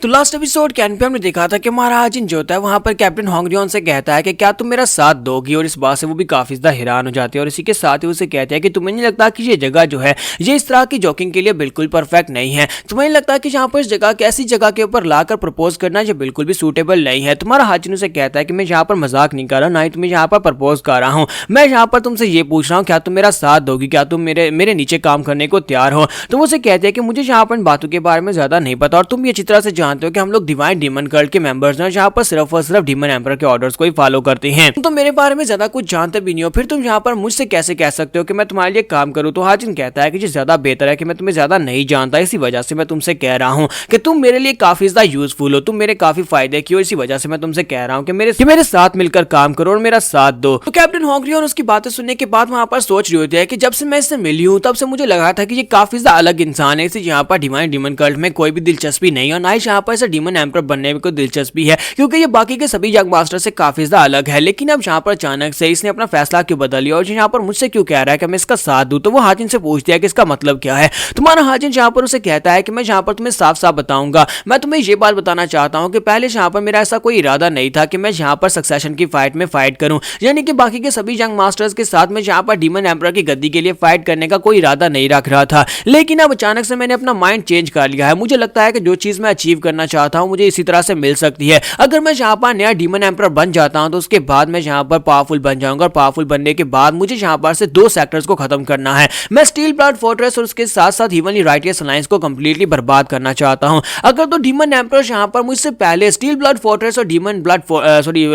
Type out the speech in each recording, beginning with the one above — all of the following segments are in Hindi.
तो लास्ट एपिसोड के एंड पे हमने देखा था कि महाराज जो होता है वहां पर कैप्टन होंगरियन से कहता है कि क्या तुम मेरा साथ दोगी, और इस बात से वो भी काफी ज्यादा हैरान हो जाती है। और इसी के साथ ही उसे कहते हैं कि तुम्हें नहीं लगता कि ये जगह जो है ये इस तरह की जोकिंग के लिए बिल्कुल परफेक्ट नहीं है। तुम्हें नहीं लगता कि यहाँ पर इस जगह के ऐसी जगह के ऊपर लाकर प्रपोज करना ये बिल्कुल भी सूटेबल नहीं है। तुम्हारा हाजिन उसे कहता है कि मैं यहाँ पर मजाक नहीं कर रहा, ना ही तुम्हें यहाँ पर प्रपोज कर रहा हूँ। मैं यहाँ पर तुमसे ये पूछ रहा हूँ क्या तुम मेरा साथ दोगी, क्या तुम मेरे नीचे काम करने को तैयार हो। तो वो उसे कहते हैं कि मुझे यहाँ पर इन बातों के बारे में ज्यादा नहीं पता, और तुम ये अच्छी तरह से जानते हो कि हम लोग डिवाइन डीमन कल्ट के मेंबर्स हैं, जहां पर सिर्फ और सिर्फ डीमन एम्पर के ऑर्डर्स को ही फॉलो करते हैं। तुम तो मेरे बारे में ज्यादा कुछ जानते भी नहीं हो, फिर तुम यहाँ पर मुझसे कैसे कह सकते हो कि मैं तुम्हारे लिए काम करूं। तो हाजिन कहता है कि ज्यादा बेहतर है कि मैं तुम्हें ज्यादा नहीं जानता, इसी वजह से मैं तुमसे कह रहा हूँ कि तुम मेरे लिए काफी ज्यादा यूजफुल हो, तुम मेरे काफी फायदे की हो, इसी वजह से मैं तुमसे कह रहा हूँ कि मेरे साथ मिलकर काम करो और मेरा साथ दो। तो कैप्टन होंगरियन उसकी बातें सुनने के बाद वहां पर सोच रही होती है कि जब से मैं इससे मिली हूँ तब से मुझे लगा था कि ये काफी ज्यादा अलग इंसान है, इसे यहाँ पर डिवाइन डीमन कल्ट में कोई भी दिलचस्पी नहीं है, और ना ही यहाँ पर इसे डीमन एम्पर बनने में कोई दिलचस्पी है, क्योंकि ये बाकी के सभी यंग मास्टर से काफी ज्यादा अलग है। लेकिन अब यहाँ पर अचानक से इसने अपना फैसला क्यों बदल लिया और यहाँ पर मुझसे क्यों कह रहा है कि मैं इसका साथ दूं। तो वो हाजिन से पूछती है कि इसका मतलब क्या है। तुम्हारा हाजिन यहाँ पर उसे कहता है कि मैं यहाँ पर तुम्हें साफ साफ बताऊंगा, मैं तुम्हें ये बात बताना चाहता हूँ कि पहले यहाँ पर मेरा ऐसा कोई इरादा नहीं था कि मैं यहाँ पर सक्सेशन की फाइट में फाइट करूँ, यानी कि बाकी के सभी यंग मास्टर्स के साथ मैं यहाँ पर डीमन एम्परर की गद्दी के लिए फाइट करने का कोई इरादा नहीं रख रहा था। लेकिन अब अचानक से मैंने अपना माइंड चेंज कर लिया है। मुझे लगता है कि जो चीज मैं अचीव करना चाहता हूँ मुझे इसी तरह से मिल सकती है। अगर मैं यहाँ पर नया डीमन एम्परर बन जाता हूँ तो उसके बाद मैं यहाँ पर पावरफुल बन जाऊंगा, और पावरफुल बनने के बाद मुझे यहाँ पर से 2 सेक्टर्स को खत्म करना है। मैं स्टील ब्लड फोर्ट्रेस और उसके साथ साथ हेवनली राइटियस अलायंस को कंप्लीटली बर्बाद करना चाहता हूँ। अगर तो डीमन एम्परर यहाँ पर मुझसे पहले स्टील ब्लड फोर्ट्रेस और demon blood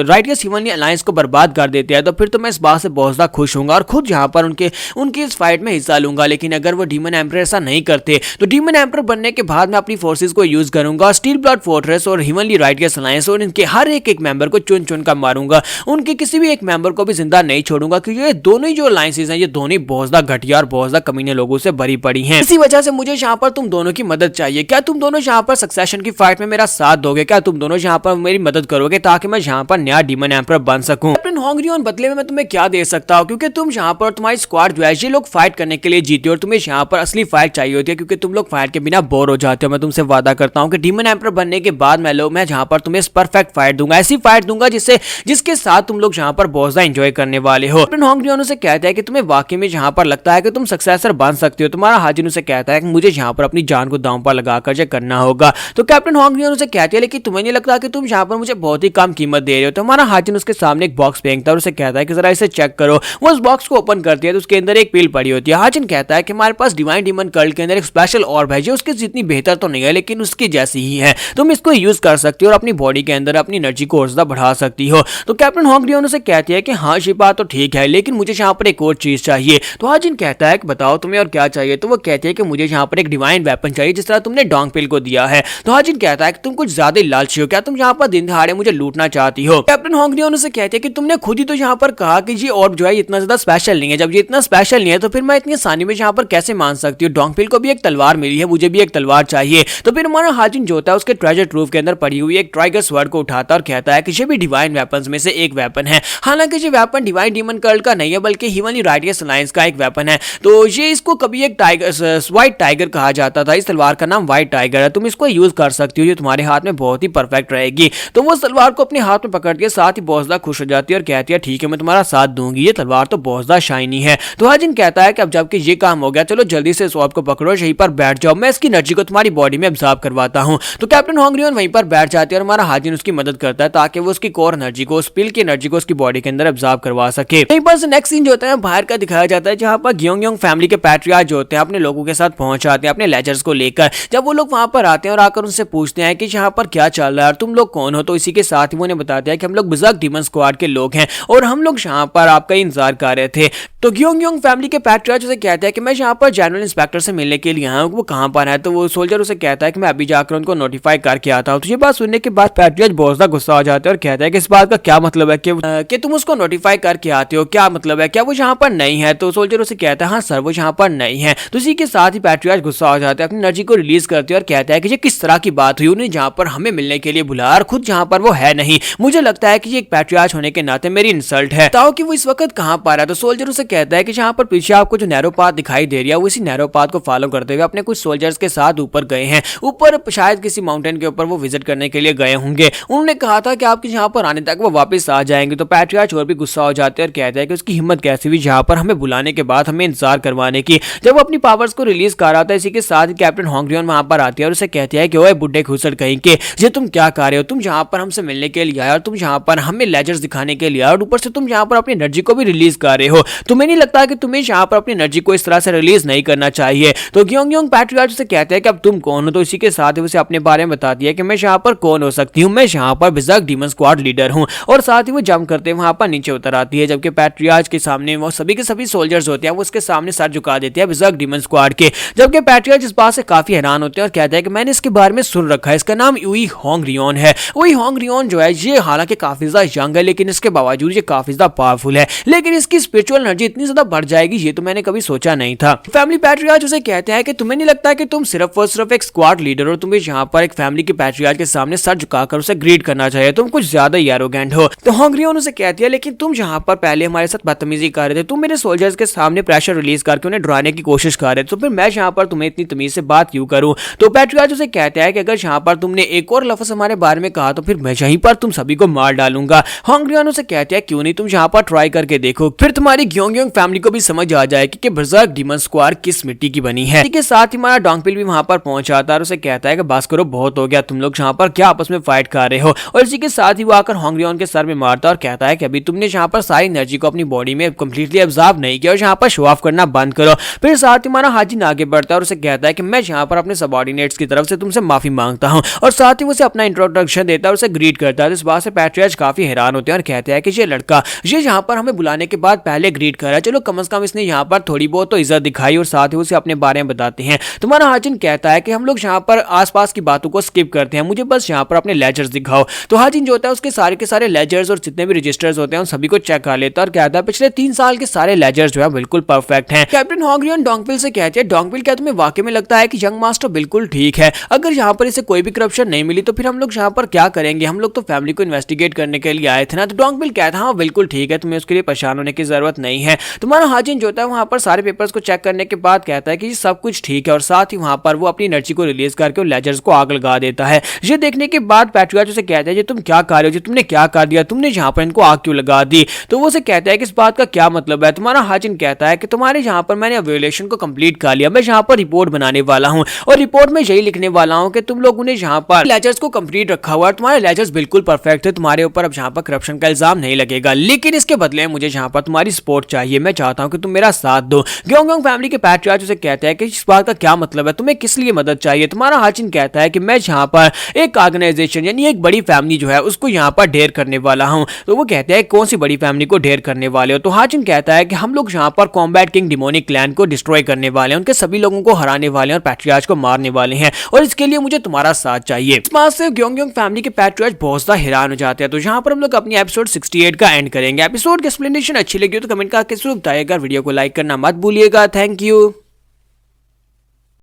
righteous heavenly alliance को बर्बाद कर देते हैं तो फिर तो मैं इस बात से बहुत ज्यादा खुश हूँ और खुद यहाँ पर उनकी इस फाइट में हिस्सा लूंगा। लेकिन अगर वो डीमन एम्परर ऐसा नहीं करते तो डीमन एम्परर बनने के बाद मैं अपनी फोर्सेस को यूज करूंगा, स्टील ब्लड फोर्ट्रेस और हेवनली राइटियस अलायंस और इनके हर एक मेंबर को चुन चुन कर मारूंगा, उनके किसी भी एक मेंबर को भी जिंदा नहीं छोड़ूंगा, क्योंकि ये दोनों ही जो अलायंसेस हैं ये दोनों बहुत ज्यादा घटिया और बहुत ज्यादा कमीने लोगों से भरी पड़ी हैं। इसी वजह से मुझे यहाँ पर तुम दोनों की मदद चाहिए। क्या तुम दोनों यहाँ पर सक्सेशन की फाइट में मेरा साथ दोगे? क्या तुम दोनों यहाँ पर मेरी मदद करोगे ताकि मैं यहाँ पर नया डीमन एम्परर बन सकूं? कैप्टन होंगरियन बदले में मैं तुम्हें क्या दे सकता हूँ, क्योंकि तुम यहाँ पर तुम्हारी स्क्वाड जो है ये लोग फाइट करने के लिए जीते और तुम्हें यहाँ पर असली फाइट चाहिए होती है, क्योंकि तुम लोग फाइट के बिना बोर हो जाते हो। मैं तुमसे वादा करता हूँ कि डीमन एम्परर बनने के बाद मैं यहाँ पर तुम्हें परफेक्ट फाइट दूंगा, ऐसी फाइट दूंगा जिसके साथ तुम लोग यहाँ पर बहुत ज्यादा एंजॉय करने वाले हो। कैप्टन होंगरियन उसे कहता है कि तुम्हें वाकई में यहाँ पर लगता है कि तुम सक्सेसर बन सकते हो। तुम्हारा हाजिन उसे कहता है कि मुझे यहाँ पर अपनी जान को दांव पर लगाकर ये करना होगा। तो कैप्टन होंगरियन उसे कहती है लेकिन तुम्हें नहीं लगता कि तुम यहाँ पर मुझे बहुत ही कम कीमत दे रहे हो। तुम्हारा हाजिन उसके सामने एक बॉक्स फेंकता है और उसे कहता है कि जरा इसे चेक करो। वो उस बॉक्स को ओपन करती है तो उसके अंदर एक पिल पड़ी होती है। हाजिन कहता है कि हमारे पास डिवाइन डीमन कल्ट के अंदर एक स्पेशल ऑर्ब है जो उसके जितनी बेहतर तो नहीं है लेकिन उसकी जैसी ही है, तुम इसको यूज कर सकती हो और अपनी बॉडी के अंदर अपनी एनर्जी को और ज्यादा बढ़ा सकती हो। तो कैप्टन होंगरियन उसे कहती है कि हाँ ये बात तो ठीक है लेकिन मुझे यहाँ पर एक और चीज चाहिए। तो हाजिन कहता है कि बताओ तुम्हें और क्या चाहिए। तो वो कहती है कि मुझे यहाँ पर एक डिवाइन वेपन चाहिए जिस तरह तुमने डोंग पिल को दिया है। तो हाजिन कहता है कि तुम कुछ ज्यादा लालची हो, क्या तुम यहाँ पर दिन दहाड़े मुझे लूटना चाहती हो? कैप्टन होंगरियन उसे कहती है कि तुमने खुद ही तो यहाँ पर कहा कि ये ऑर्ब जो है इतना ज्यादा स्पेशल नहीं है। जब ये इतना स्पेशल नहीं है तो फिर मैं इतनी आसानी में यहाँ पर कैसे मान सकती हूँ? डोंग पिल को भी एक तलवार मिली है, मुझे भी एक तलवार चाहिए। तो फिर हमारा हाजिन जो होता है उसके ट्रेजर ट्रूफ के अंदर पड़ी हुई एक ट्राइगर स्वर्ड को उठाता और कहता है कि ये भी डिवाइन वेपन्स में से एक वेपन है। हालांकि ये वेपन डिवाइन डीमन कल्ट का नहीं है बल्कि हेवनली राइटियस अलायंस का एक वेपन है। तो ये इसको कभी एक व्हाइट टाइगर कहा जाता था। इस तलवार का नाम व्हाइट टाइगर है। तुम इसको यूज कर सकती हो, ये तुम्हारे हाथ में बहुत ही परफेक्ट रहेगी। तो वो तलवार को अपने हाथ में पकड़ती है, साथ ही बहुत ज्यादा खुश हो जाती है और कहती है ठीक है मैं तुम्हारा साथ दूंगी, ये तलवार तो बहुत ज्यादा शाइनी है। तो हाजिन कहता है कि अब जबकि ये काम हो गया चलो जल्दी से इस ऑर्ब को पकड़ो, यहीं पर बैठ जाओ, मैं इसकी एनर्जी को तुम्हारी बॉडी में अब्सॉर्ब करवाता हूं। तो कैप्टन होंगरियन वहीं पर बैठ जाती है और हमारा हाजिन उसकी मदद करता है ताकि वो उसकी कोर एनर्जी को, उस पिल की एनर्जी को उसकी बॉडी के अंदर अब्सॉर्ब करवा सके। यहीं पर से नेक्स्ट सीन जो होता है बाहर का दिखाया जाता है जहां पर ग्योंगयोंग फैमिली के पैट्रियार्च जो होते हैं अपने लोगों के साथ पहुंच जाते हैं अपने लेजर्स को लेकर। जब वो लोग वहां पर आते हैं और आकर उनसे पूछते हैं कि यहाँ पर क्या चल रहा है और तुम लोग कौन हो, तो इसी के साथ ही वो उन्हें बताते हैं कि हम लोग बर्ज़र्क डीमन स्क्वाड के लोग हैं और हम लोग यहाँ पर आपका इंतजार कर रहे थे। तो ग्योंगयोंग फैमिली के पैट्रियार्च उसे कहते हैं कि मैं यहाँ पर जनरल इंस्पेक्टर से मिलने के लिए आया हूँ, वो कहाँ पर है। तो वो सोल्जर उसे कहता है कि मैं अभी जाकर उनको नोटिफाई करके आता हूँ। तो ये बात सुनने के बाद पैट्रियार्च बहुत ज्यादा गुस्सा हो जाता है और कहता है कि इस बात का क्या मतलब है कि तुम उसको नोटिफाई करके आते हो, क्या मतलब है, क्या वो यहाँ पर नहीं है? तो सोल्जर उसे कहता है हाँ सर वो यहाँ पर नहीं है। तो इसी के साथ ही पैट्रियार्च गुस्सा हो जाता है, अपनी एनर्जी को रिलीज करते हैं और कहता है कि ये किस तरह की बात हुई, उन्हें जहाँ पर हमें मिलने के लिए बुलाया और खुद जहाँ पर वो है नहीं। मुझे लगता है कि ये एक पैट्रियार्च होने के नाते मेरी इंसल्ट है। बताओ कि वो इस वक्त कहाँ पर है। तो सोल्जर उसे कहता है कि जहाँ पर पीछे आपको जो नैरो पाथ दिखाई दे रही है वो इसी नैरो पाथ को फॉलो करते हुए अपने कुछ सोल्जर्स के साथ ऊपर गए हैं। ऊपर शायद किसी माउंटेन के ऊपर वो विजिट करने के लिए गए होंगे। उन्होंने कहा था कि आपके यहाँ पर आने तक वो वापस आ जाएंगे। तो पैट्रियार्च और भी गुस्सा हो जाते हैं और कहते हैं कि उसकी हिम्मत कैसी हुई यहाँ पर हमें बुलाने के बाद हमें इंतजार करवाने की। जब वो अपनी पावर्स को रिलीज कर रहा था, इसी के साथ कैप्टन होंगरियन वहां पर आती है और उसे कहती है कि ओए बुड्ढे खुसड़ कहीं के, ये तुम क्या कर रहे हो? तुम यहाँ पर हमसे मिलने के लिए आए और तुम यहाँ पर हमें लेजर्स दिखाने के लिए आए और ऊपर से तुम यहाँ पर अपनी एनर्जी को भी रिलीज कर रहे हो। तुम्हें नहीं लगता कि तुम्हें यहाँ पर अपनी एनर्जी को इस तरह से रिलीज नहीं करना चाहिए? तो ग्योंग पैट्रियार्च से कहते हैं कि अब तुम कौन हो? तो इसी के साथ उसे अपने बारे में बताती है कि मैं यहाँ पर कौन हो सकती हूँ, मैं यहाँ पर बिजर्क डीमन स्क्वाड लीडर हूँ। और साथ ही वो जंप करते वहां पर नीचे उतर आती है, जबकि पैट्रियार्च के सामने वो सभी के सभी सोल्जर्स होते हैं, वो उसके सामने सर झुका देते हैं बिजर्क डीमन स्क्वाड के। जबकि पैट्रियार्च इस बात से काफी हैरान होते हैं और कहते हैं कि मैंने इसके बारे में सुन रखा है, इसका नाम यूई होंगरियन है। वही होंगरियन जो है ये हालांकि काफी ज्यादा यंग है, लेकिन इसके बावजूद ये काफी ज्यादा पावरफुल है, लेकिन इसकी स्पिरिचुअल एनर्जी इतनी ज्यादा बढ़ जाएगी ये तो मैंने कभी सोचा नहीं था। फैमिली पैट्रियार्च उसे कहते हैं कि तुम्हें नहीं लगता कि तुम सिर्फ और सिर्फ एक स्क्वाड लीडर हो, तुम्हें यहाँ पर एक फैमिली के पैट्रियार्च के सामने सर झुकाकर उसे ग्रीट करना चाहिए, तुम कुछ ज्यादा ही एरोगेंट हो। तो होंगरियन उसे कहती है लेकिन तुम यहाँ पर पहले हमारे साथ बदतमीजी कर रहे थे, तुम मेरे सोल्जर्स के सामने प्रेशर रिलीज करके उन्हें डराने की कोशिश कर रहे थे, तो फिर मैं यहाँ पर तुम्हें इतनी तमीज से बात क्यों करूं? तो पैट्रियार्च उसे कहता है कि अगर यहाँ पर तुमने एक और लफ्ज हमारे बारे में कहा तो फिर मैं यहीं पर तुम सभी को मार डालूंगा। होंगरियन उसे कहता है क्यों नहीं, तुम यहाँ पर ट्राई करके देखो, फिर तुम्हारी ग्योंग फैमिली को भी समझ आ जाएगी कि बिजर्क डीमन स्क्वाड किस मिट्टी की बनी है। इसके साथ ही हमारा डोंगपिल भी वहां पर पहुंच जाता है और उसे कहता है कि बस करो, बहुत हो गया, तुम लोग यहाँ पर क्या आपस में फाइट कर रहे हो। और इसी के साथ ही वो आकर होंगरियन के सर में मारता और कहता है कि अभी तुमने यहाँ पर सारी एनर्जी को अपनी बॉडी में कंप्लीटली एब्जॉर्ब नहीं किया और यहाँ पर शो ऑफ करना बंद करो। फिर साथ ही हमारा हाजिन आगे बढ़ता है और उसे कहता है कि मैं यहाँ पर अपने सबऑर्डिनेट्स की तरफ से तुमसे माफी मांगता हूँ, और साथ ही उसे अपना इंट्रोडक्शन देता है और उसे ग्रीट करता है। इस बात से पैट्रियार्च काफी हैरान होते हैं और कहते हैं कि ये लड़का ये यहाँ पर हमें बुलाने के बाद पहले ग्रीट कर रहा है, चलो कम से कम इसने यहाँ पर थोड़ी बहुत तो इज्जत दिखाई। और साथ ही उसे अपने बारे में बताते हैं। तुम्हारा हाजिन कहता है कि हम लोग यहाँ पर आसपास की बातों को स्किप करते हैं, मुझे बस यहाँ पर अपने लेजर्स दिखाओ। तो हाजिन जो होता है उसके सारे के सारे लेजर्स और जितने भी रजिस्टर्स होते हैं उन सभी को चेक कर लेता है और कहता है पिछले 3 साल के सारे लेजर्स जो है बिल्कुल परफेक्ट हैं। कैप्टन होंगरियन डोंगपिल से कहते हैं डोंगपिल क्या तुम्हें वाकई में लगता है कि यंग मास्टर बिल्कुल ठीक है? अगर यहाँ पर इसे कोई भी करप्शन नहीं मिली तो फिर हम लोग यहाँ पर क्या करेंगे? हम लोग तो फैमिली को इन्वेस्टिगेट करने के लिए आए थे ना। तो डोंगपिल कहता है हाँ बिल्कुल ठीक है, तुम्हें उसके लिए परेशान होने की जरूरत नहीं है। तुम्हारा हाजिन जो होता है वहां पर सारे पेपर्स को चेक करने के बाद कहता है कि सब कुछ ठीक है, और साथ ही वहां पर वो अपनी एनर्जी को रिलीज करके लेजर्स को आग लगा देता है। ये देखने के बाद पैट्रियार्च उसे कहता है तुम क्या कर रहे हो, तुमने क्या कर दिया, तुमने यहाँ पर इनको आग क्यों लगा दी? तो वो उसे कहता है कि इस बात का क्या मतलब है? तुम्हारा हाजिन कहता है कि तुम्हारे यहाँ पर मैंने एवेल्यूएशन को कंप्लीट कर लिया, मैं यहाँ पर रिपोर्ट बनाने वाला हूँ और रिपोर्ट में यही लिखने वाला हूँ कि तुम लोगों ने यहाँ पर लेजर्स को कंप्लीट रखा हुआ है, तुम्हारे लेजर्स बिल्कुल परफेक्ट है, तुम्हारे ऊपर अब यहाँ पर करप्शन का इल्जाम नहीं लगेगा, लेकिन इसके बदले मुझे यहाँ पर तुम्हारी सपोर्ट चाहिए, मैं चाहता हूँ कि तुम मेरा साथ दो। ग्योंग फैमिली के पैट्रियार्च उसे कहते हैं कि इस बात का क्या मतलब है, तुम्हें किस लिए मदद चाहिए? तुम्हारा हाजिन कहता है कि मैं यहाँ पर एक ऑर्गेनाइजेशन यानी एक बड़ी फैमिली जो है उसको यहाँ पर ढेर करने वाला हूँ। तो वो कहते हैं कौन सी बड़ी फैमिली को ढेर करने वाले हो? तो हाजिन कहता है कि हम लोग यहाँ पर कॉम्बैट किंग डिमोनिक क्लैन को डिस्ट्रॉय करने वाले हैं, उनके सभी लोगों को हराने वाले हैं और पैट्रियार्च को मारने वाले हैं, और इसके लिए मुझे तुम्हारा साथ चाहिए। इस बात से ग्योंग फैमिली के पैट्रियार्च बहुत ज्यादा हैरान हो जाते हैं। तो यहाँ पर हम लोग अपनी एपिसोड 68 का एंड करेंगे। एपिसोड की एक्सप्लेनेशन अच्छी लगी तो कमेंट करके जरूर बताइएगा, वीडियो को लाइक करना मत भूलिएगा। Thank you.